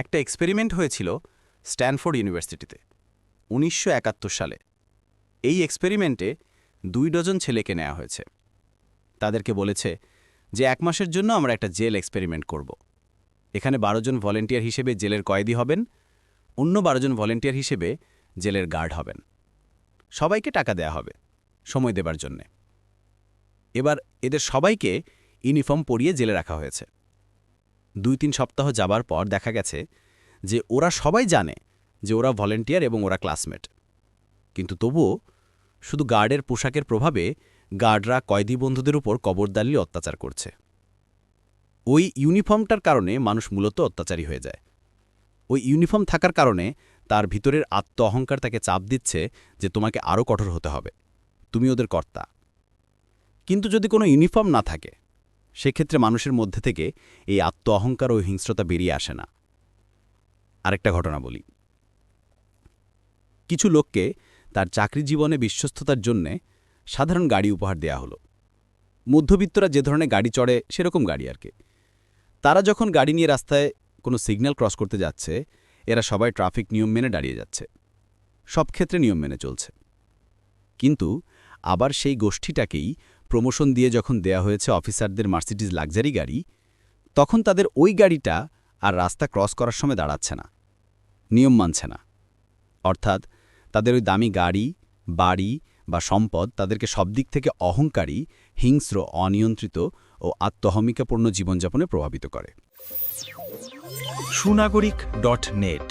একটা এক্সপেরিমেন্ট হয়েছিল স্ট্যানফোর্ড ইউনিভার্সিটিতে ১৯৭১ সালে। এই এক্সপেরিমেন্টে ২ ডজন ছেলেকে নেওয়া হয়েছে। তাদেরকে বলেছে যে ১ মাসের জন্য আমরা একটা জেল এক্সপেরিমেন্ট করব। এখানে ১২ জন ভলেন্টিয়ার হিসেবে জেলের কয়েদি হবেন, অন্য ১২ জন ভলেন্টিয়ার হিসেবে জেলের গার্ড হবেন। সবাইকে টাকা দেয়া হবে সময় দেবার জন্যে। এবার এদের সবাইকে ইউনিফর্ম পরিয়ে জেলে রাখা হয়েছে। ২-৩ সপ্তাহ যাবার পর দেখা গেছে যে ওরা সবাই জানে যে ওরা ভলেন্টিয়ার এবং ওরা ক্লাসমেট। কিন্তু তবুও শুধু গার্ডের পোশাকের প্রভাবে গার্ডরা কয়েদি বন্ধুদের উপর কবরদালি অত্যাচার করছে। ওই ইউনিফর্মটার কারণে মানুষ মূলত অত্যাচারী হয়ে যায়। ওই ইউনিফর্ম থাকার কারণে তার ভিতরের আত্ম অহংকার তাকে চাপ দিচ্ছে যে তোমাকে আরও কঠোর হতে হবে, তুমি ওদের কর্তা। কিন্তু যদি কোনো ইউনিফর্ম না থাকে, সেক্ষেত্রে মানুষের মধ্যে থেকে এই আত্ম অহংকার ও হিংস্রতা বেরিয়ে আসে না। আরেকটা ঘটনা বলি। কিছু লোককে তার চাকরি জীবনে বিশ্বস্ততার জন্যে সাধারণ গাড়ি উপহার দেয়া হলো। মধ্যবিত্তরা যে ধরনের গাড়ি চড়ে সেরকম গাড়ি আর কি। তারা যখন গাড়ি নিয়ে রাস্তায় কোনো সিগন্যাল ক্রস করতে যাচ্ছে, এরা সবাই ট্রাফিক নিয়ম মেনে দাঁড়িয়ে যাচ্ছে, সব ক্ষেত্রে নিয়ম মেনে চলছে। কিন্তু আবার সেই গোষ্ঠীটাকেই প্রমোশন দিয়ে যখন দেয়া হয়েছে অফিসারদের মার্সিডিজ লাক্সারি গাড়ি, তখন তাদের ওই গাড়িটা আর রাস্তা ক্রস করার সময় দাঁড়াচ্ছে না, নিয়ম মানছে না। অর্থাৎ তাদের ওই দামি গাড়ি, বাড়ি বা সম্পদ তাদেরকে সব দিক থেকে অহংকারী, হিংস্র, অনিয়ন্ত্রিত ও আত্মহমিকাপূর্ণ জীবনযাপনে প্রভাবিত করে। sunagorik.net